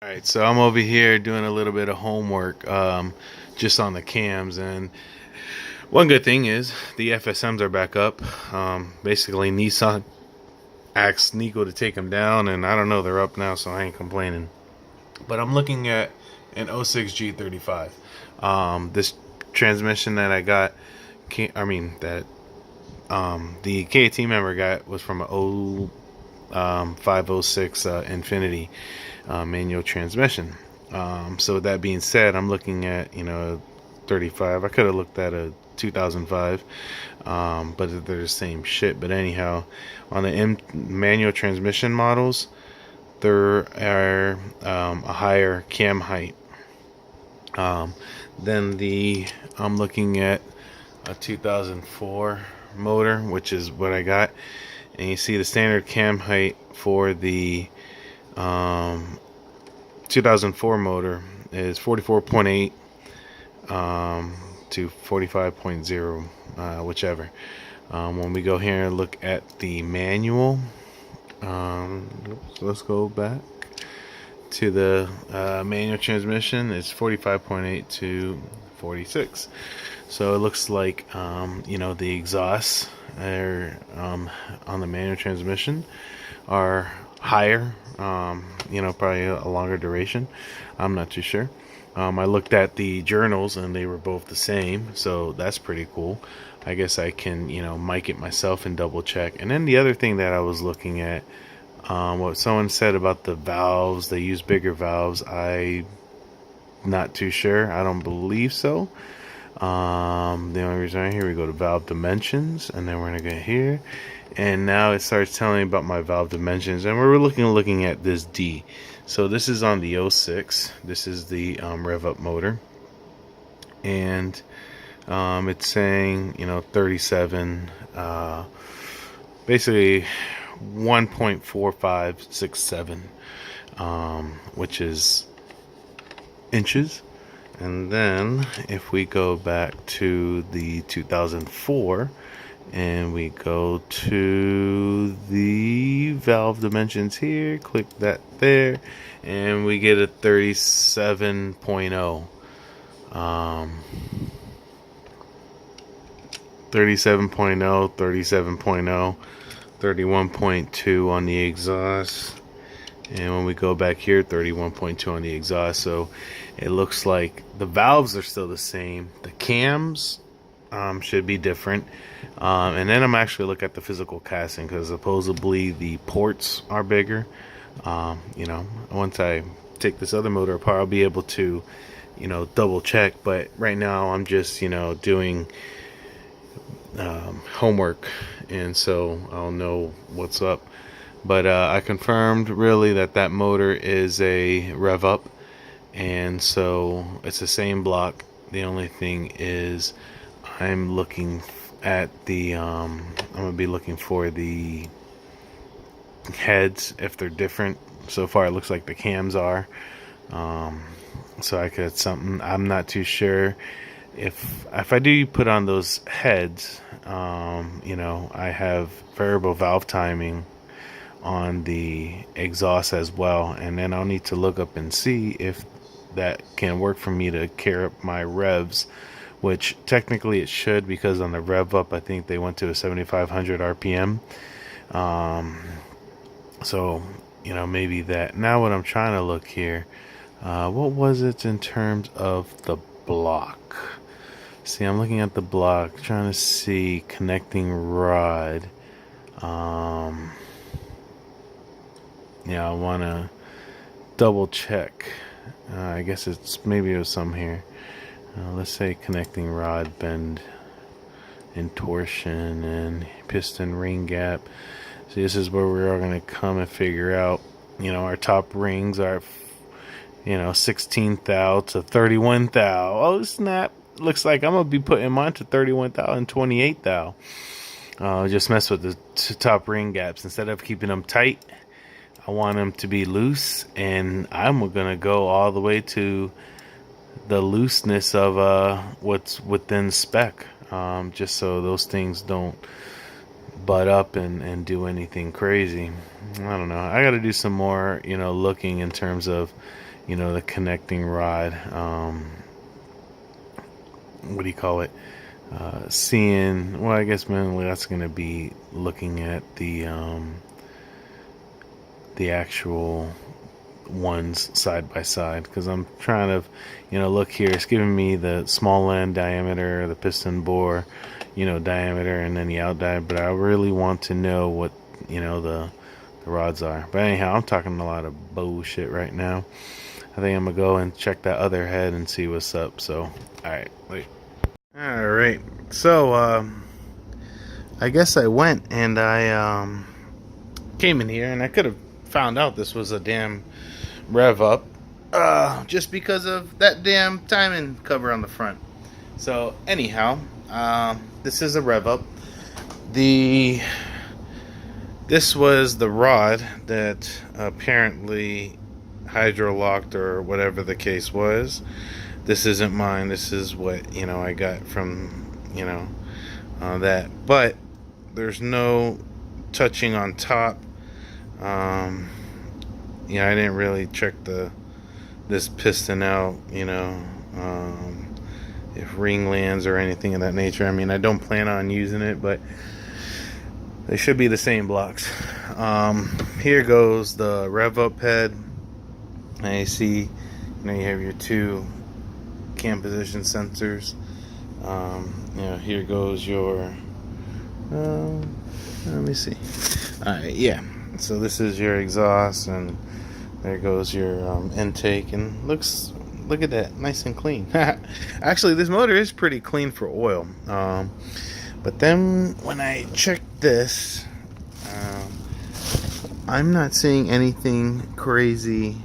All right, so I'm over here doing a little bit of homework just on the cams, and one good thing is the FSMs are back up. Basically, Nissan asked Nico to take them down, and I don't know, they're up now, so I ain't complaining. But I'm looking at an 06G35. This transmission that I got, that the KT member got was from a 506 Infinity manual transmission. So with that being said, I'm looking at 35. I could have looked at a 2005, but they're the same shit. But anyhow, on the manual transmission models, there are a higher cam height. Then I'm looking at a 2004 motor, which is what I got, and you see the standard cam height for the 2004 motor is 44.8 to 45.0, whichever. When we go here and look at the manual, let's go back to the manual transmission. It's 45.8 to 46. So it looks like the exhausts are on the manual transmission are higher, probably a longer duration. I'm not too sure. I looked at the journals and they were both the same, so that's pretty cool. I guess I can, mic it myself and double check. And then the other thing that I was looking at, what someone said about the valves, they use bigger valves. I'm not too sure. I don't believe so. The only reason right here, we go to valve dimensions, and then we're gonna get here, and now it starts telling me about my valve dimensions, and we're looking at this D. So this is on the 06. This is the rev up motor, and it's saying 37, basically 1.4567, which is inches. And then if we go back to the 2004 and we go to the valve dimensions here, click that there, and we get a 37.0. 37.0, 37.0, 31.2 on the exhaust. And when we go back here, 31.2 on the exhaust. So it looks like the valves are still the same. The cams should be different. And then I'm actually looking at the physical casting, because supposedly the ports are bigger. Once I take this other motor apart, I'll be able to, double check. But right now I'm just, doing homework, and so I'll know what's up. But I confirmed really that motor is a rev up, and so it's the same block. The only thing is I'm looking at the I'm gonna be looking for the heads, if they're different. So far it looks like the cams are, so I could something. I'm not too sure if I do put on those heads. I have variable valve timing on the exhaust as well, and then I'll need to look up and see if that can work for me to carry up my revs, which technically it should, because on the rev up I think they went to a 7500 RPM. So maybe that. Now what I'm trying to look here, what was it in terms of the block? See, I'm looking at the block, trying to see connecting rod. I want to double check. I guess maybe it was some here. Let's say connecting rod bend and torsion and piston ring gap. See, this is where we're going to come and figure out, our top rings are, 16 thou to 31 thou. Oh, snap. Looks like I'm going to be putting mine to 31 thou and 28 thou. Just mess with the top ring gaps. Instead of keeping them tight, I want them to be loose, and I'm going to go all the way to the looseness of what's within spec, just so those things don't butt up and do anything crazy. I don't know. I got to do some more, looking in terms of, you know, the connecting rod. What do you call it? Seeing, well, I guess mainly that's going to be looking at the actual ones side by side, because I'm trying to, you know, look here. It's giving me the small end diameter, the piston bore, you know, diameter, and then the out diameter. But I really want to know what, you know, the rods are. But anyhow, I'm talking a lot of bullshit right now. I think I'm gonna go and check that other head and see what's up. So, all right, wait. All right. So, I guess I went and I came in here, and I could have found out this was a damn rev up, just because of that damn timing cover on the front. So anyhow, this is a rev up. This was the rod that apparently hydro locked, or whatever the case was. This isn't mine. This is what, you know, I got from, you know, that. But there's no touching on top. Yeah, I didn't really check this piston out, you know, if ring lands or anything of that nature. I mean, I don't plan on using it, but they should be the same blocks. Here goes the rev up head. And you see, you know, you have your two cam position sensors. You know, here goes your, let me see. Alright, yeah. So this is your exhaust, and there goes your intake, and look at that, nice and clean. Actually, this motor is pretty clean for oil. But then when I checked this, I'm not seeing anything crazy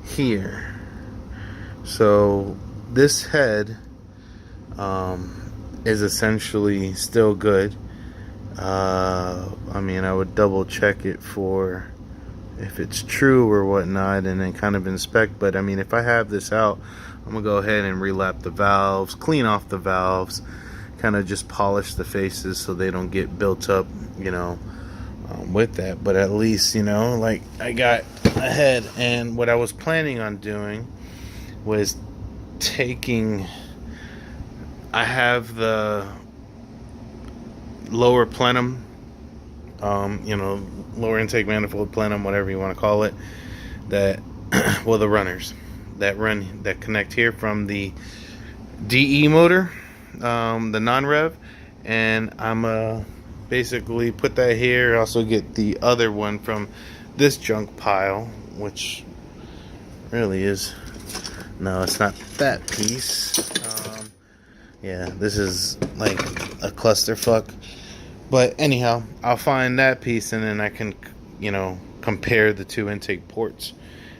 here. So this head is essentially still good. I mean, I would double check it for if it's true or whatnot, and then kind of inspect. But I mean, if I have this out, I'm gonna go ahead and relap the valves, clean off the valves, kind of just polish the faces so they don't get built up, you know, with that. But at least, you know, like, I got ahead, and what I was planning on doing was taking, I have the lower plenum, you know, lower intake manifold plenum, whatever you want to call it, that well, the runners that connect here from the DE motor, the non-rev, and I'm basically put that here. Also get the other one from this junk pile, which really is, no, it's not that piece. Yeah, this is like a clusterfuck. But anyhow, I'll find that piece, and then I can, you know, compare the two intake ports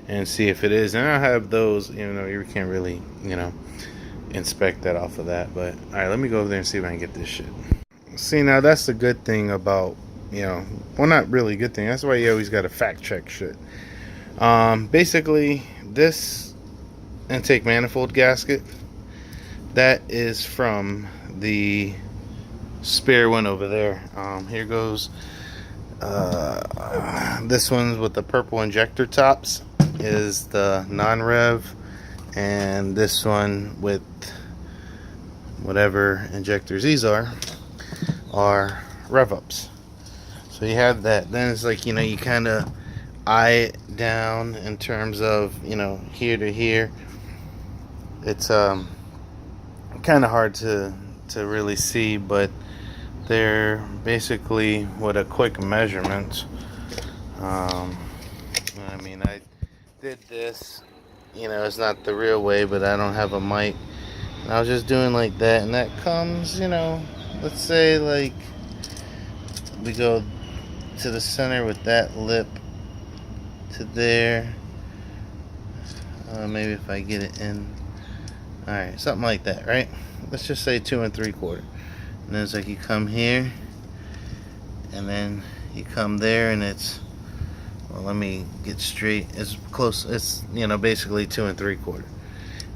and see if it is. And I'll have those, you know, you can't really, you know, inspect that off of that. But all right, let me go over there and see if I can get this shit. See, now that's the good thing about, you know, well, not really good thing. That's why you always got to fact check shit. Basically, this intake manifold gasket, that is from the spare one over there. Here goes this one's with the purple injector tops is the non-rev, and this one with whatever injectors these are rev ups. So you have that. Then it's like, you know, you kind of eye it down in terms of, you know, here to here. It's kind of hard to really see, but they're basically with a quick measurement. I mean, I did this, you know, it's not the real way, but I don't have a mic. And I was just doing like that, and that comes, you know, let's say like we go to the center with that lip to there. Maybe if I get it in. Alright, something like that, right? Let's just say 2 3/4. And then it's like you come here, and then you come there, and it's, well, let me get straight. It's close. It's, you know, basically 2 3/4.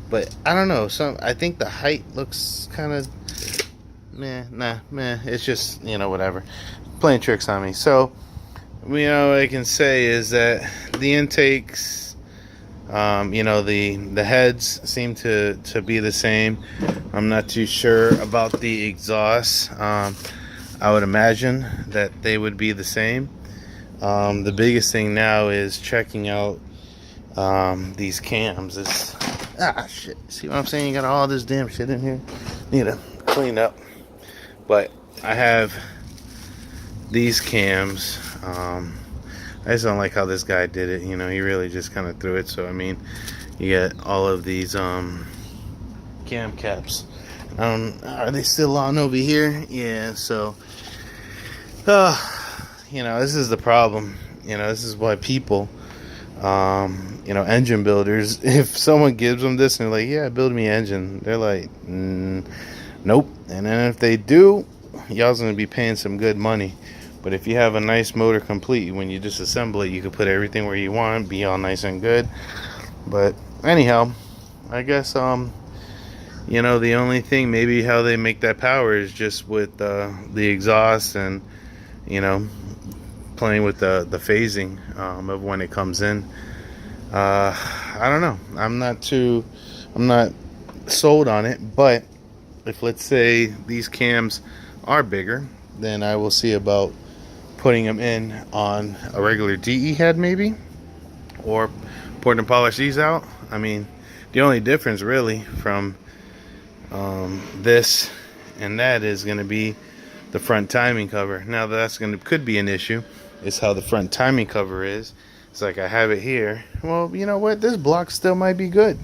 But I don't know. I think the height looks kind of meh. It's just, you know, whatever, playing tricks on me. So, you know, what I can say is that the intakes, You know, the heads seem to be the same. I'm not too sure about the exhausts. I would imagine that they would be the same. The biggest thing now is checking out these cams. Shit. See what I'm saying? You got all this damn shit in here. Need to clean up. But I have these cams. I just don't like how this guy did it. You know, he really just kind of threw it. So I mean, you get all of these cam caps. Are they still on over here? Yeah. So, you know, this is the problem. You know, this is why people, you know, engine builders, if someone gives them this and they're like, yeah, build me an engine, they're like, nope. And then if they do, y'all's gonna be paying some good money. But if you have a nice motor complete, when you disassemble it, you can put everything where you want, be all nice and good. But anyhow, I guess you know, the only thing maybe how they make that power is just with the exhaust, and you know, playing with the phasing of when it comes in. I don't know. I'm not sold on it. But if, let's say, these cams are bigger, then I will see about putting them in on a regular DE head maybe, or pouring and polish these out. I mean, the only difference really from this and that is going to be the front timing cover. Now that's could be an issue, is how the front timing cover is. It's like I have it here. Well, you know what? This block still might be good.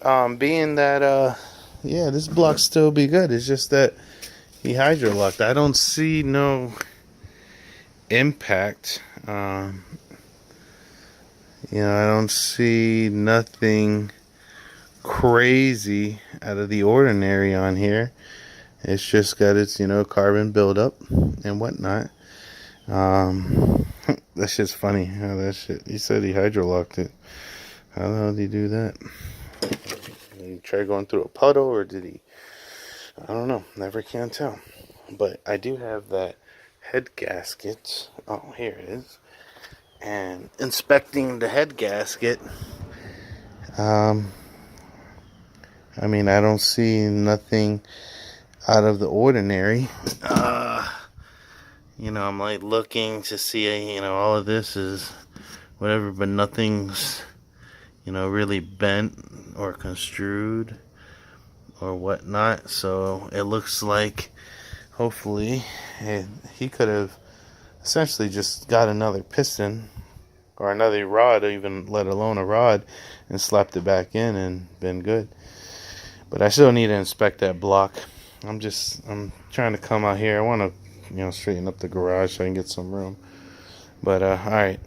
Being that yeah, this block still be good. It's just that he hydro locked. I don't see no impact. You know, I don't see nothing crazy out of the ordinary on here. It's just got its, you know, carbon buildup and whatnot. That shit's funny. How that shit, he said he hydro locked it. How the hell did he do that? Did he try going through a puddle, or did he, I don't know, never can tell. But I do have that head gasket. Oh, here it is. And inspecting the head gasket, I mean, I don't see nothing out of the ordinary. You know, I'm like looking to see, you know, all of this is whatever, but nothing's, you know, really bent or construed or whatnot. So it looks like, hopefully, he could have essentially just got another piston or another rod, even let alone a rod, and slapped it back in and been good. But I still need to inspect that block. I'm trying to come out here. I want to, you know, straighten up the garage so I can get some room. But all right.